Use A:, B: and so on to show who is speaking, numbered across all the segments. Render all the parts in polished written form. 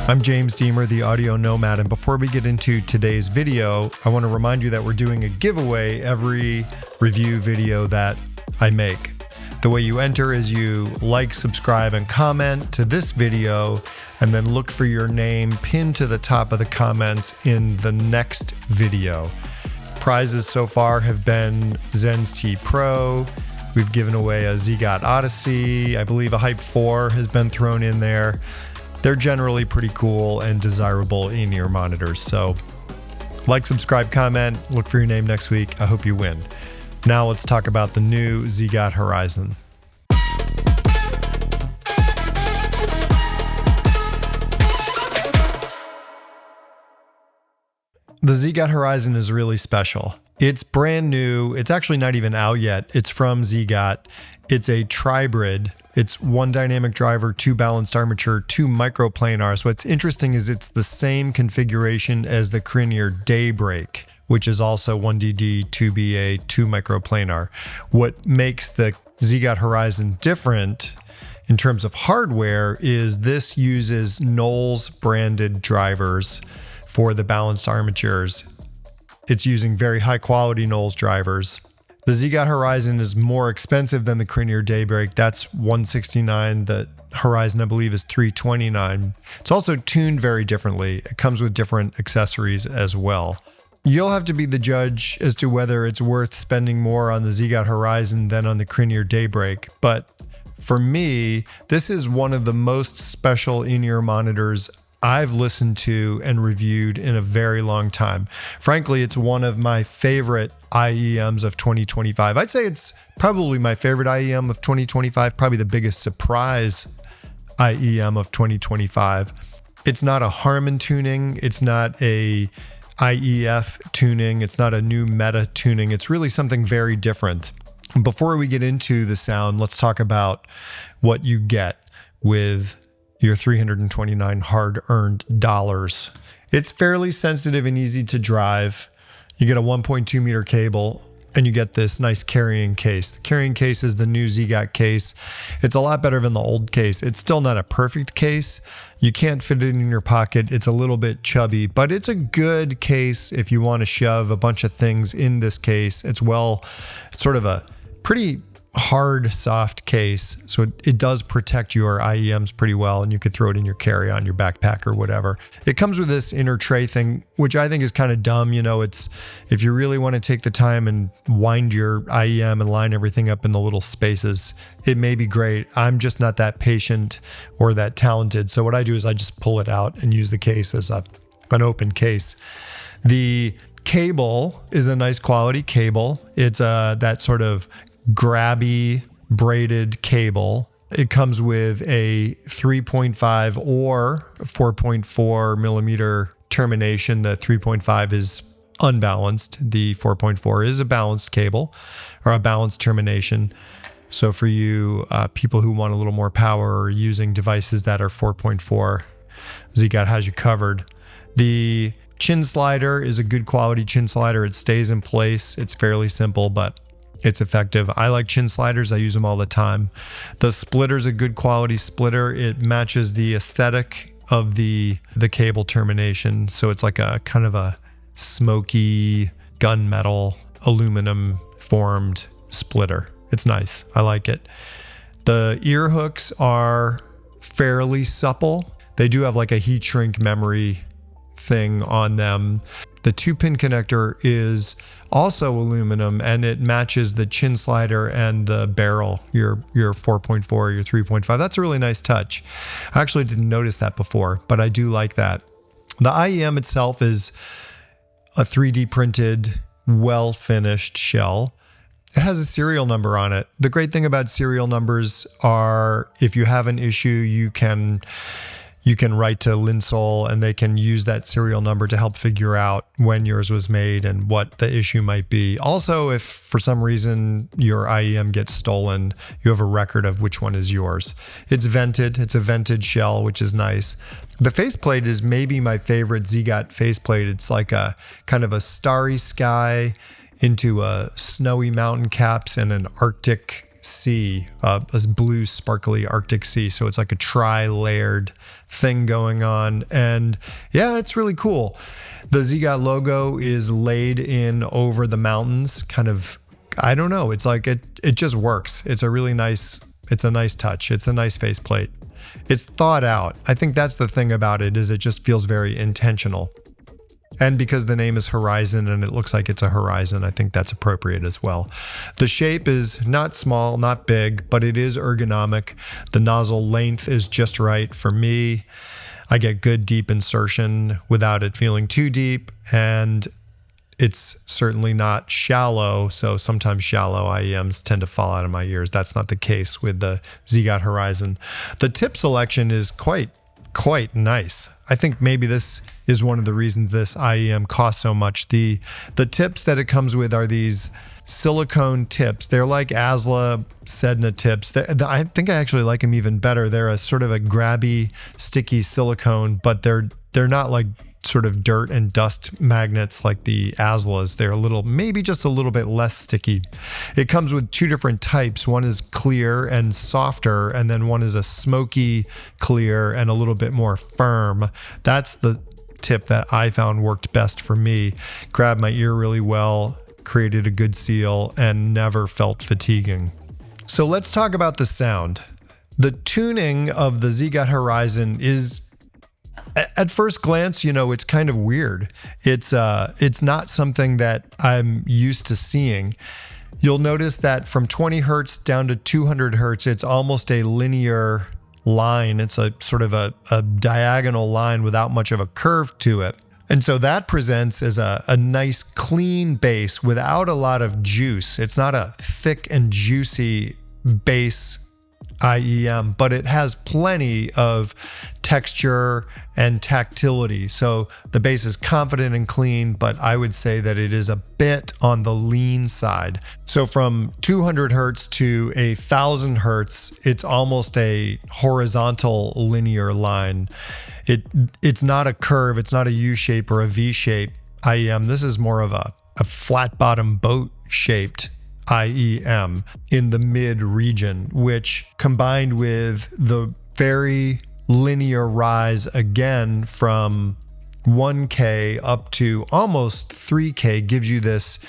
A: I'm James Demer, the audio nomad, and before we get into today's video, I want to remind you that we're doing a giveaway every review video that I make. The way you enter is you like, subscribe, and comment to this video, and then look for your name pinned to the top of the comments in the next video. Prizes so far have been Zen's T Pro. We've given away a ZiiGaat Odyssey. I believe a Hype 4 has been thrown in there. They're generally pretty cool and desirable in-ear monitors. So like, subscribe, comment, look for your name next week. I hope you win. Now let's talk about the new ZiiGaat Horizon. The ZiiGaat Horizon is really special. It's brand new. It's actually not even out yet. It's from ZiiGaat. It's a tribrid. It's one dynamic driver, two balanced armature, two microplanars. What's interesting is it's the same configuration as the Crinier Daybreak, which is also 1DD, 2BA, 2 microplanar. What makes the ZiiGaat Horizon different in terms of hardware is this uses knowles branded drivers for the balanced armatures. It's using very high quality knowles drivers. The ZiiGaat Horizon is more expensive than the Crinier Daybreak. That's $169. The Horizon, I believe, is $329. It's also tuned very differently. It comes with different accessories as well. You'll have to be the judge as to whether it's worth spending more on the ZiiGaat Horizon than on the Crinier Daybreak. But for me, this is one of the most special in-ear monitors I've listened to and reviewed in a very long time. Frankly, it's one of my favorite IEMs of 2025. I'd say it's probably my favorite IEM of 2025, probably the biggest surprise IEM of 2025. It's not a Harman tuning. It's not a IEF tuning. It's not a new meta tuning. It's really something very different. Before we get into the sound, let's talk about what you get with your 329 hard-earned dollars. It's fairly sensitive and easy to drive. You get a 1.2 meter cable and you get this nice carrying case. The carrying case is the new ZiiGaat case. It's a lot better than the old case. It's still not a perfect case. You can't fit it in your pocket. It's a little bit chubby, but it's a good case if you want to shove a bunch of things in this case. It's sort of a pretty hard, soft case, so it does protect your IEMs pretty well, and you could throw it in your carry-on, your backpack, or whatever. It comes with this inner tray thing, which I think is kind of dumb. You know, it's if you really want to take the time and wind your IEM and line everything up in the little spaces, it may be great. I'm just not that patient or that talented, so what I do is I just pull it out and use the case as an open case. The cable is a nice quality cable. It's that sort of grabby braided cable. It comes with a 3.5 or 4.4 millimeter termination. The 3.5 is unbalanced. The 4.4 is a balanced cable or a balanced termination. So for you people who want a little more power or using devices that are 4.4, ZiiGaat has you covered. The chin slider is a good quality chin slider. It stays in place. It's fairly simple, but it's effective. I like chin sliders. I use them all the time. The splitter's a good quality splitter. It matches the aesthetic of the cable termination. So it's like a kind of a smoky gunmetal aluminum formed splitter. It's nice. I like it. The ear hooks are fairly supple. They do have like a heat shrink memory thing on them. The 2-pin connector is also aluminum, and it matches the chin slider and the barrel, your 4.4 or your 3.5. That's a really nice touch. I actually didn't notice that before, but I do like that. The IEM itself is a 3D printed, well-finished shell. It has a serial number on it. The great thing about serial numbers are if you have an issue, you can write to Linsoul and they can use that serial number to help figure out when yours was made and what the issue might be. Also, if for some reason your IEM gets stolen, you have a record of which one is yours. It's vented. It's a vented shell, which is nice. The faceplate is maybe my favorite ZiiGaat faceplate. It's like a kind of a starry sky into a snowy mountain caps and an Arctic sea, a blue sparkly Arctic sea. So it's like a tri-layered thing going on. And yeah, it's really cool. The ZiiGaat logo is laid in over the mountains, kind of, I don't know. It's like, it just works. It's a nice touch. It's a nice faceplate. It's thought out. I think that's the thing about it, is it just feels very intentional. And because the name is Horizon and it looks like it's a horizon, I think that's appropriate as well. The shape is not small, not big, but it is ergonomic. The nozzle length is just right for me. I get good deep insertion without it feeling too deep, and it's certainly not shallow. So sometimes shallow IEMs tend to fall out of my ears. That's not the case with the ZiiGaat Horizon. The tip selection is quite nice. I think maybe this is one of the reasons this IEM costs so much. The tips that it comes with are these silicone tips. They're like Asla Sedna tips. I think I actually like them even better. They're a sort of a grabby, sticky silicone, but they're not like sort of dirt and dust magnets like the Aslas. They're maybe just a little bit less sticky. It comes with two different types. One is clear and softer, and then one is a smoky clear and a little bit more firm. That's the tip that I found worked best for me. Grabbed my ear really well, created a good seal, and never felt fatiguing. So let's talk about the sound. The tuning of the ZiiGaat Horizon is, at first glance, it's kind of weird. It's not something that I'm used to seeing. You'll notice that from 20 hertz down to 200 hertz, it's almost a linear line. It's a sort of a diagonal line without much of a curve to it. And so that presents as a nice clean bass without a lot of juice. It's not a thick and juicy bass IEM, but it has plenty of texture and tactility. So the bass is confident and clean, but I would say that it is a bit on the lean side. So from 200 hertz to 1,000 hertz, it's almost a horizontal linear line. It's not a curve. It's not a U shape or a V shape IEM. This is more of a flat bottom boat shaped IEM in the mid region, which combined with the very linear rise again from 1K up to almost 3K gives you this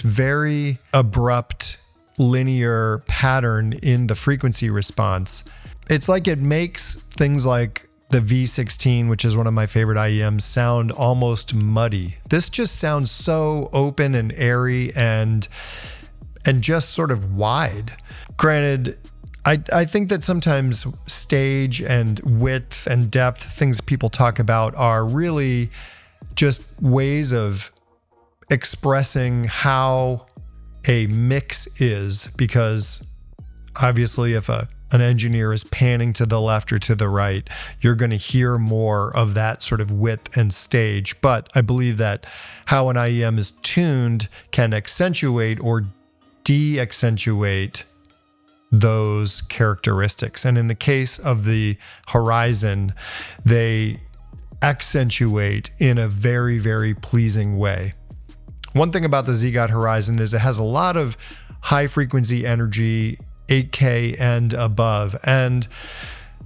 A: very abrupt linear pattern in the frequency response. It's like it makes things like the V16, which is one of my favorite IEMs, sound almost muddy. This just sounds so open and airy and just sort of wide. Granted, I think that sometimes stage and width and depth, things people talk about, are really just ways of expressing how a mix is, because obviously if an engineer is panning to the left or to the right, you're going to hear more of that sort of width and stage. But I believe that how an IEM is tuned can accentuate or de-accentuate those characteristics. And in the case of the Horizon, they accentuate in a very, very pleasing way. One thing about the ZiiGaat Horizon is it has a lot of high frequency energy, 8K and above. And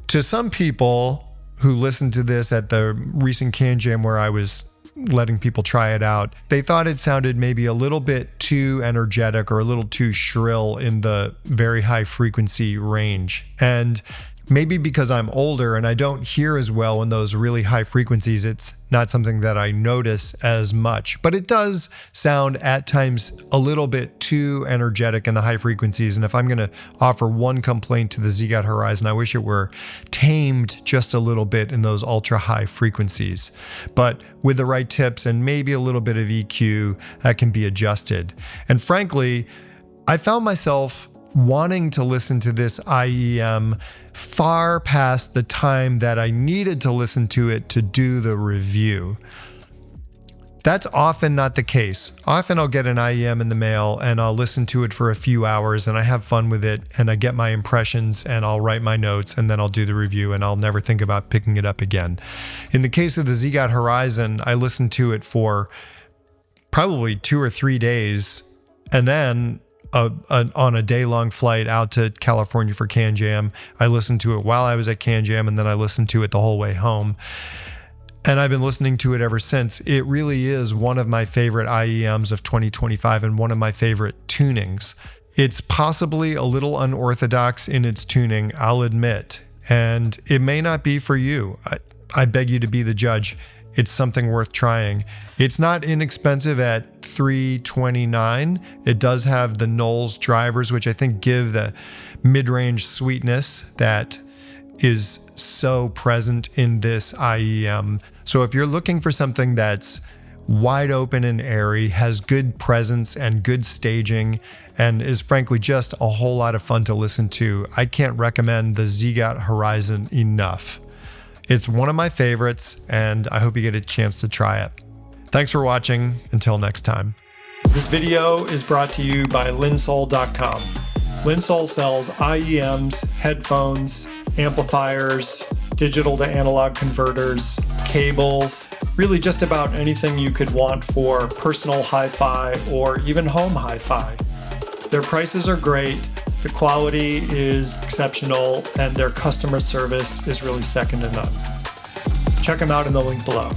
A: to some people who listened to this at the recent Can Jam where I was letting people try it out, they thought it sounded maybe a little bit too energetic or a little too shrill in the very high frequency range. And maybe because I'm older and I don't hear as well in those really high frequencies, it's not something that I notice as much. But it does sound at times a little bit too energetic in the high frequencies. And if I'm going to offer one complaint to the ZiiGaat Horizon, I wish it were tamed just a little bit in those ultra high frequencies. But with the right tips and maybe a little bit of EQ, that can be adjusted. And frankly, I found myself wanting to listen to this IEM far past the time that I needed to listen to it to do the review. That's often not the case. Often I'll get an IEM in the mail and I'll listen to it for a few hours and I have fun with it and I get my impressions and I'll write my notes and then I'll do the review and I'll never think about picking it up again. In the case of the ZiiGaat Horizon, I listened to it for probably 2 or 3 days and then on a day-long flight out to California for Can Jam. I listened to it while I was at Can Jam, and then I listened to it the whole way home. And I've been listening to it ever since. It really is one of my favorite IEMs of 2025 and one of my favorite tunings. It's possibly a little unorthodox in its tuning, I'll admit, and it may not be for you. I beg you to be the judge. It's something worth trying. It's not inexpensive at $329. It does have the knowles drivers, which I think give the mid-range sweetness that is so present in this IEM. So if you're looking for something that's wide open and airy, has good presence and good staging, and is frankly just a whole lot of fun to listen to, I can't recommend the ZiiGaat Horizon enough. It's one of my favorites, and I hope you get a chance to try it. Thanks for watching. Until next time. This video is brought to you by Linsoul.com. Linsoul sells IEMs, headphones, amplifiers, digital to analog converters, cables, really just about anything you could want for personal hi-fi or even home hi-fi. Their prices are great, the quality is exceptional, and their customer service is really second to none. Check them out in the link below.